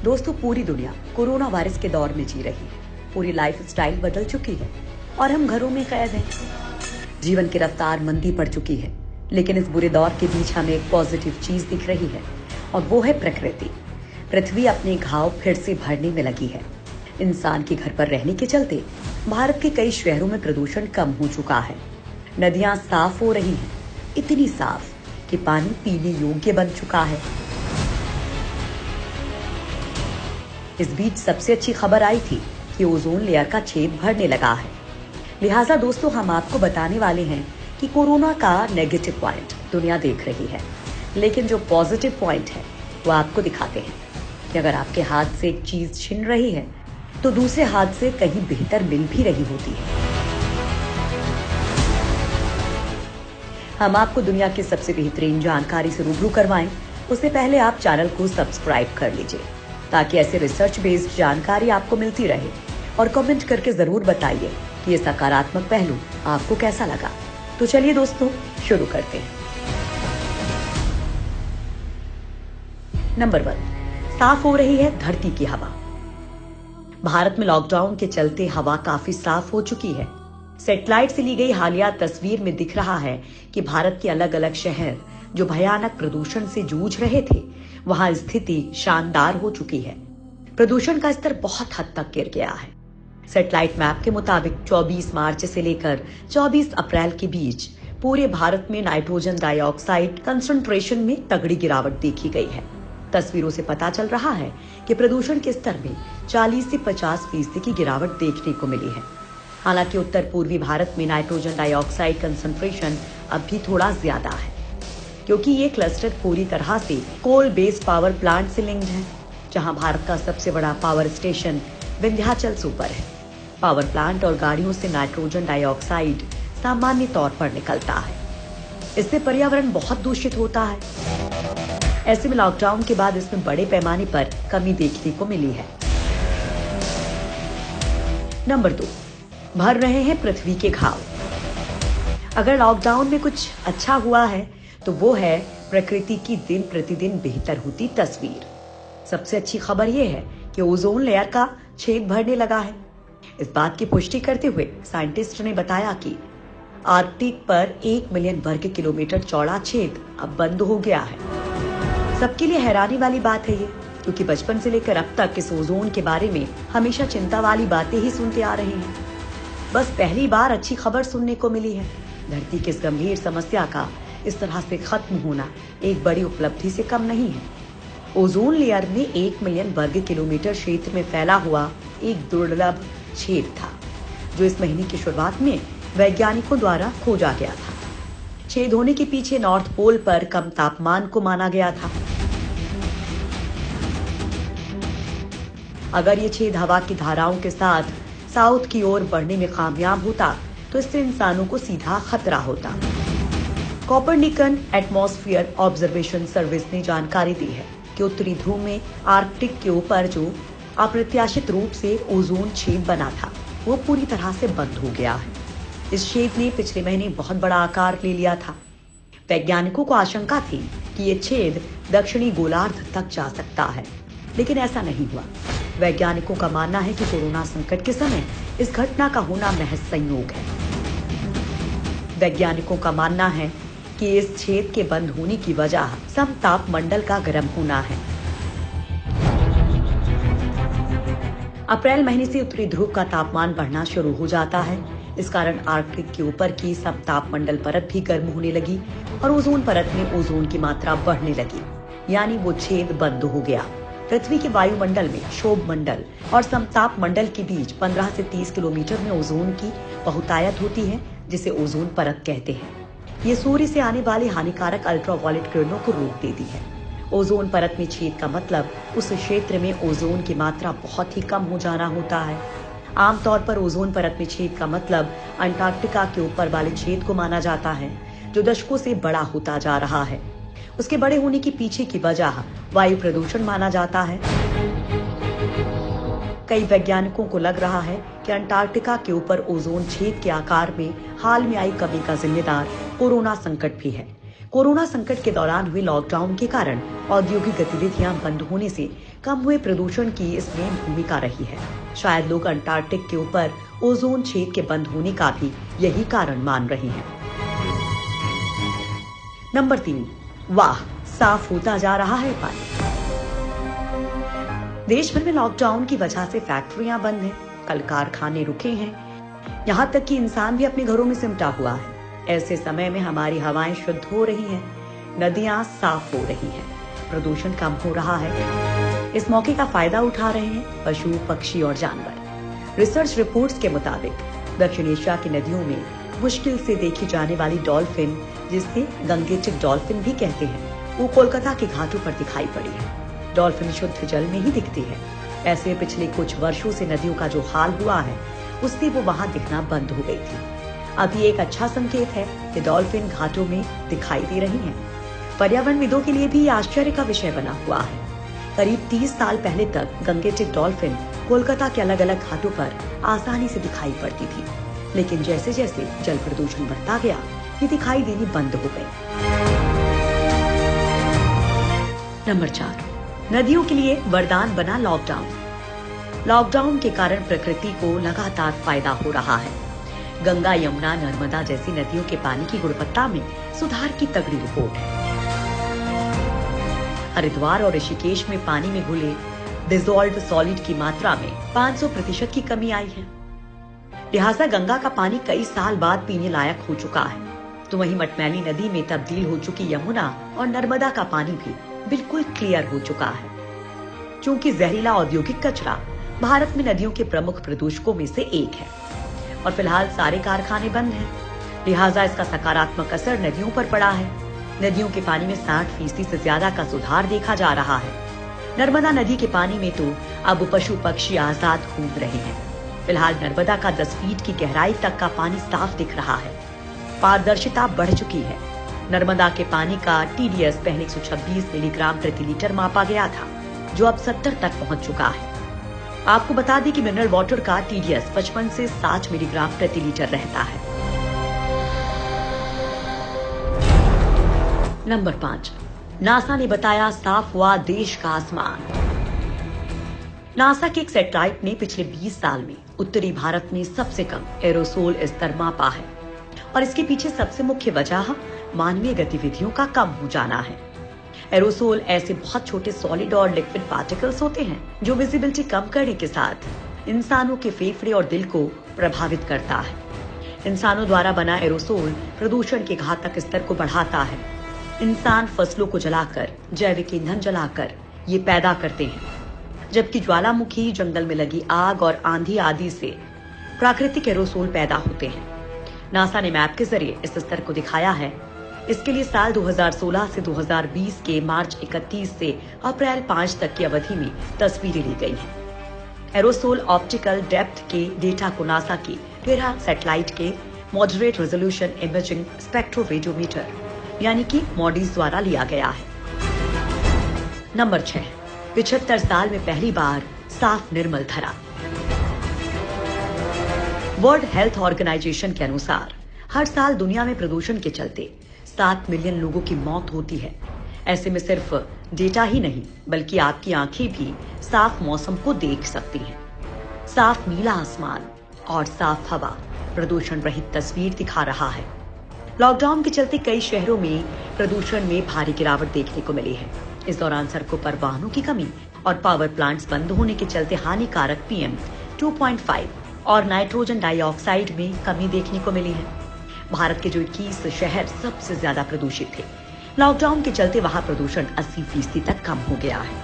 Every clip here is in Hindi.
दोस्तों, पूरी दुनिया कोरोना वायरस के दौर में जी रही है। पूरी लाइफ स्टाइल बदल चुकी है और हम घरों में कैद हैं। जीवन की रफ्तार मंदी पड़ चुकी है, लेकिन इस बुरे दौर के बीच हमें एक पॉजिटिव चीज दिख रही है और वो है प्रकृति। पृथ्वी अपने घाव फिर से भरने में लगी है। इंसान के घर पर रहने के चलते भारत के कई शहरों में प्रदूषण कम हो चुका है। नदियां साफ हो रही हैं, इतनी साफ कि पानी पीने योग्य बन चुका है। इस बीच सबसे अच्छी खबर आई थी कि ओजोन लेयर का छेद भरने लगा है। लिहाजा दोस्तों, हम आपको बताने वाले हैं कि कोरोना का नेगेटिव पॉइंट दुनिया देख रही है, लेकिन जो पॉजिटिव पॉइंट है वो आपको दिखाते हैं कि अगर आपके हाथ से एक चीज छिन रही है तो दूसरे हाथ से कहीं बेहतर मिल भी रही होती है। हम आपको दुनिया की सबसे बेहतरीन जानकारी से रूबरू करवाएं, उससे पहले आप चैनल को सब्सक्राइब कर लीजिए ताकि ऐसे रिसर्च बेस्ड जानकारी आपको मिलती रहे। और कमेंट करके जरूर बताइए कि ये सकारात्मक पहलू आपको कैसा लगा। तो चलिए दोस्तों, शुरू करते हैं। नंबर 1, साफ हो रही है धरती की हवा। भारत में लॉकडाउन के चलते हवा काफी साफ हो चुकी है। सैटेलाइट से ली गई हालिया तस्वीर में दिख रहा है कि भारत के अलग अलग शहर जो भयानक प्रदूषण से जूझ रहे थे, वहां स्थिति शानदार हो चुकी है। प्रदूषण का स्तर बहुत हद तक गिर गया है। सैटेलाइट मैप के मुताबिक 24 मार्च से लेकर 24 अप्रैल के बीच पूरे भारत में नाइट्रोजन डाइऑक्साइड कंसंट्रेशन में तगड़ी गिरावट देखी गई है। तस्वीरों से पता चल रहा है कि प्रदूषण के स्तर में 40 से 50% की गिरावट देखने को मिली है। हालांकि उत्तर पूर्वी भारत में नाइट्रोजन डाइऑक्साइड कंसंट्रेशन अब भी थोड़ा ज्यादा है, क्योंकि ये क्लस्टर पूरी तरह से कोल बेस्ड पावर प्लांट से लिंक्ड है, जहां भारत का सबसे बड़ा पावर स्टेशन विंध्याचल सुपर है। पावर प्लांट और गाड़ियों से नाइट्रोजन डाइऑक्साइड सामान्य तौर पर निकलता है। इससे पर्यावरण बहुत दूषित होता है। ऐसे में लॉकडाउन के बाद इसमें बड़े पैमाने पर कमी देखने को मिली है। नंबर 2, भर रहे हैं पृथ्वी के घाव। अगर लॉकडाउन में कुछ अच्छा हुआ है तो वो है प्रकृति की दिन प्रतिदिन बेहतर होती तस्वीर। सबसे अच्छी खबर यह है कि ओजोन लेयर का छेद भरने लगा है। इस बात की पुष्टि करते हुए साइंटिस्ट ने बताया कि आर्कटिक पर 1 मिलियन वर्ग किलोमीटर चौड़ा छेद अब बंद हो गया है। सबके लिए हैरानी वाली बात है ये, क्योंकि बचपन से लेकर अब तक इस ओजोन के बारे में हमेशा चिंता वाली बातें ही सुनते आ रहे हैं। बस पहली बार अच्छी खबर सुनने को मिली है। धरती की इस गंभीर समस्या का इस तरह से खत्म होना एक बड़ी उपलब्धि से कम नहीं है। ओजोन लेयर में 1 मिलियन वर्ग किलोमीटर क्षेत्र में फैला हुआ एक दुर्लभ छेद था, जो इस महीने की शुरुआत में वैज्ञानिकों द्वारा खोजा गया था। छेद होने के पीछे नॉर्थ पोल पर कम तापमान को माना गया था। अगर ये छेद हवा की धाराओं के साथ साउथ की ओर बढ़ने में कामयाब होता तो इससे इंसानों को सीधा खतरा होता। कोपरनिकन एटमॉस्फेयर ऑब्जर्वेशन सर्विस ने जानकारी दी है कि उत्तरी ध्रुव में आर्कटिक के ऊपर जो अप्रत्याशित रूप से ओजोन छेद बना था, वो पूरी तरह से बंद हो गया है। इस छेद ने पिछले महीने बहुत बड़ा आकार ले लिया था। वैज्ञानिकों को आशंका थी कि ये छेद दक्षिणी गोलार्ध तक जा सकता है, लेकिन ऐसा नहीं हुआ। वैज्ञानिकों का मानना है कि कोरोना संकट के समय इस घटना का होना महज संयोग है। वैज्ञानिकों का मानना है कि इस छेद के बंद होने की वजह समतापमंडल का गर्म होना है। अप्रैल महीने से उत्तरी ध्रुव का तापमान बढ़ना शुरू हो जाता है। इस कारण आर्कटिक के ऊपर की समतापमंडल परत भी गर्म होने लगी और ओजोन परत में ओजोन की मात्रा बढ़ने लगी, यानी वो छेद बंद हो गया। पृथ्वी के वायुमंडल में क्षोभ मंडल और समताप मंडल के बीच 15 से 30 किलोमीटर में ओजोन की बहुतायत होती है, जिसे ओजोन परत कहते हैं। ये सूर्य से आने वाली हानिकारक अल्ट्रावायलेट किरणों को रोक देती है। ओजोन परत में छेद का मतलब उस क्षेत्र में ओजोन की मात्रा बहुत ही कम हो जाना होता है। आमतौर पर ओजोन परत में छेद का मतलब अंटार्कटिका के ऊपर वाले छेद को माना जाता है, जो दशकों से बड़ा होता जा रहा है। उसके बड़े होने के पीछे की वजह वायु प्रदूषण माना जाता है। कई वैज्ञानिकों को लग रहा है कि अंटार्कटिका के ऊपर ओजोन छेद के आकार में हाल में आई कमी का जिम्मेदार कोरोना संकट भी है। कोरोना संकट के दौरान हुए लॉकडाउन के कारण औद्योगिक गतिविधियां बंद होने से कम हुए प्रदूषण की इसमें भूमिका रही है। शायद लोग अंटार्कटिक के ऊपर ओजोन छेद के बंद होने का भी यही कारण मान रहे हैं। नंबर 3, वाह, साफ होता जा रहा है पानी। देश भर में लॉकडाउन की वजह से फैक्ट्रियां बंद हैं, कल कारखाने रुके हैं, यहाँ तक कि इंसान भी अपने घरों में सिमटा हुआ है। ऐसे समय में हमारी हवाएं शुद्ध हो रही हैं, नदियां साफ हो रही हैं, प्रदूषण कम हो रहा है। इस मौके का फायदा उठा रहे हैं पशु, पक्षी और जानवर। रिसर्च रिपोर्ट्स के मुताबिक दक्षिण एशिया की नदियों में मुश्किल से देखी जाने वाली डॉल्फिन, जिसे गंगेटिक डॉल्फिन भी कहते हैं, वो कोलकाता के घाटों पर दिखाई पड़ी है। डॉल्फिन शुद्ध जल में ही दिखती है। ऐसे पिछले कुछ वर्षों से नदियों का जो हाल हुआ है, उससे वो वहां दिखना बंद हो गई थी। अब ये एक अच्छा संकेत है कि डॉल्फिन घाटों में दिखाई दे रही हैं। पर्यावरणविदों के लिए भी ये आश्चर्य का विषय बना हुआ है। करीब 30 साल पहले तक गंगेटिक डॉल्फिन कोलकाता के अलग अलग घाटों पर आसानी से दिखाई पड़ती थी, लेकिन जैसे जैसे जल प्रदूषण बढ़ता गया, ये दिखाई देनी बंद हो गई। नंबर 4, नदियों के लिए वरदान बना लॉकडाउन। लॉकडाउन के कारण प्रकृति को लगातार फायदा हो रहा है। गंगा, यमुना, नर्मदा जैसी नदियों के पानी की गुणवत्ता में सुधार की तगड़ी रिपोर्ट है। हरिद्वार और ऋषिकेश में पानी में घुले डिसॉल्व्ड सॉलिड की मात्रा में 500% की कमी आई है। लिहाजा गंगा का पानी कई साल बाद पीने लायक हो चुका है। तो वहीं मटमैली नदी में तब्दील हो चुकी यमुना और नर्मदा का पानी भी बिल्कुल क्लियर हो चुका है। चूंकि जहरीला औद्योगिक कचरा भारत में नदियों के प्रमुख प्रदूषकों में से एक है और फिलहाल सारे कारखाने बंद हैं, लिहाजा इसका सकारात्मक असर नदियों पर पड़ा है। नदियों के पानी में 60% से ज्यादा का सुधार देखा जा रहा है। नर्मदा नदी के पानी में तो अब पशु पक्षी आजाद घूम रहे हैं। फिलहाल नर्मदा का 10 फीट की गहराई तक का पानी साफ दिख रहा है। पारदर्शिता बढ़ चुकी है। नर्मदा के पानी का TDS पहले 126 मिलीग्राम प्रति लीटर मापा गया था, जो अब 70 तक पहुंच चुका है। आपको बता दें कि मिनरल वाटर का TDS 55 से 60 मिलीग्राम प्रति लीटर रहता है। नंबर 5, नासा ने बताया साफ हुआ देश का आसमान। नासा के एक सैटेलाइट ने पिछले 20 साल में उत्तरी भारत में सबसे कम एरोसोल स्तर मापा है और इसके पीछे सबसे मुख्य वजह मानवीय गतिविधियों का कम हो जाना है। एरोसोल ऐसे बहुत छोटे सॉलिड और लिक्विड पार्टिकल्स होते हैं जो विजिबिलिटी कम करने के साथ इंसानों के फेफड़े और दिल को प्रभावित करता है। इंसानों द्वारा बना एरोसोल प्रदूषण के घातक स्तर को बढ़ाता है। इंसान फसलों को जलाकर, जैविक ईंधन जलाकर ये पैदा करते हैं, जबकि ज्वालामुखी, जंगल में लगी आग और आंधी आदि से प्राकृतिक एरोसोल पैदा होते हैं। नासा ने मैप के जरिए इस स्तर को दिखाया है। इसके लिए साल 2016 से 2020 के मार्च 31 से अप्रैल 5 तक की अवधि में तस्वीरें ली गई हैं। एरोसोल ऑप्टिकल डेप्थ के डेटा को नासा के 13 सैटेलाइट के मॉडरेट रेजोल्यूशन इमेजिंग स्पेक्ट्रोरेडियोमीटर यानी कि मॉडीज द्वारा लिया गया है। नंबर 6, 75 साल में पहली बार साफ निर्मल धरा। वर्ल्ड हेल्थ ऑर्गेनाइजेशन के अनुसार हर साल दुनिया में प्रदूषण के चलते 7 मिलियन लोगों की मौत होती है। ऐसे में सिर्फ डेटा ही नहीं बल्कि आपकी आंखें भी साफ मौसम को देख सकती हैं। साफ नीला आसमान और साफ हवा प्रदूषण रहित तस्वीर दिखा रहा है। लॉकडाउन के चलते कई शहरों में प्रदूषण में भारी गिरावट देखने को मिली है। इस दौरान सड़कों पर वाहनों की कमी और पावर प्लांट्स बंद होने के चलते हानिकारक PM 2.5 और नाइट्रोजन डाइऑक्साइड में कमी देखने को मिली है। भारत के जो 21 शहर सबसे ज्यादा प्रदूषित थे, लॉकडाउन के चलते वहां प्रदूषण 80% तक कम हो गया है।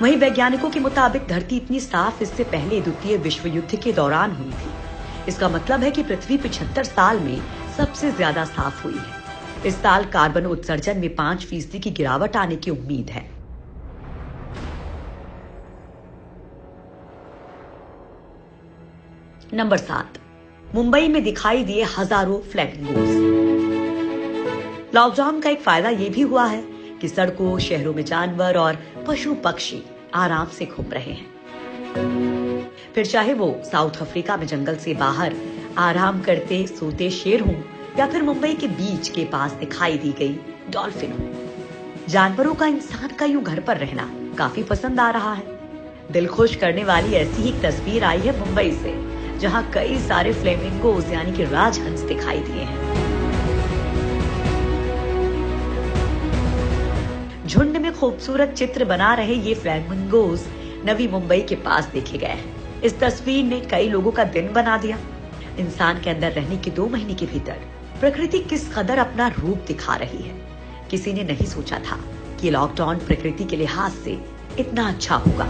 वहीं वैज्ञानिकों के मुताबिक धरती इतनी साफ इससे पहले द्वितीय विश्व युद्ध के दौरान हुई थी। इसका मतलब है कि पृथ्वी 75 साल में सबसे ज्यादा साफ हुई है। इस साल कार्बन उत्सर्जन में 5% की गिरावट आने की उम्मीद है। नंबर 7, मुंबई में दिखाई दिए हजारों फ्लैमिंगोस। लॉकडाउन का एक फायदा यह भी हुआ है कि सड़कों, शहरों में जानवर और पशु पक्षी आराम से घूम रहे हैं। फिर चाहे वो साउथ अफ्रीका में जंगल से बाहर आराम करते सोते शेर हों या फिर मुंबई के बीच के पास दिखाई दी गई डॉल्फिनों। जानवरों का इंसान का यूं घर पर रहना काफी पसंद आ रहा है। दिल खुश करने वाली ऐसी ही एक तस्वीर आई है मुंबई से, जहां कई सारे फ्लेमिंगोज यानी कि राजहंस दिखाई दिए हैं। झुंड में खूबसूरत चित्र बना रहे ये फ्लेमिंगोज नवी मुंबई के पास देखे गए हैं। इस तस्वीर ने कई लोगों का दिन बना दिया। इंसान के अंदर रहने के 2 महीने के भीतर प्रकृति किस कदर अपना रूप दिखा रही है। किसी ने नहीं सोचा था कि लॉकडाउन प्रकृति के लिहाज से इतना अच्छा होगा।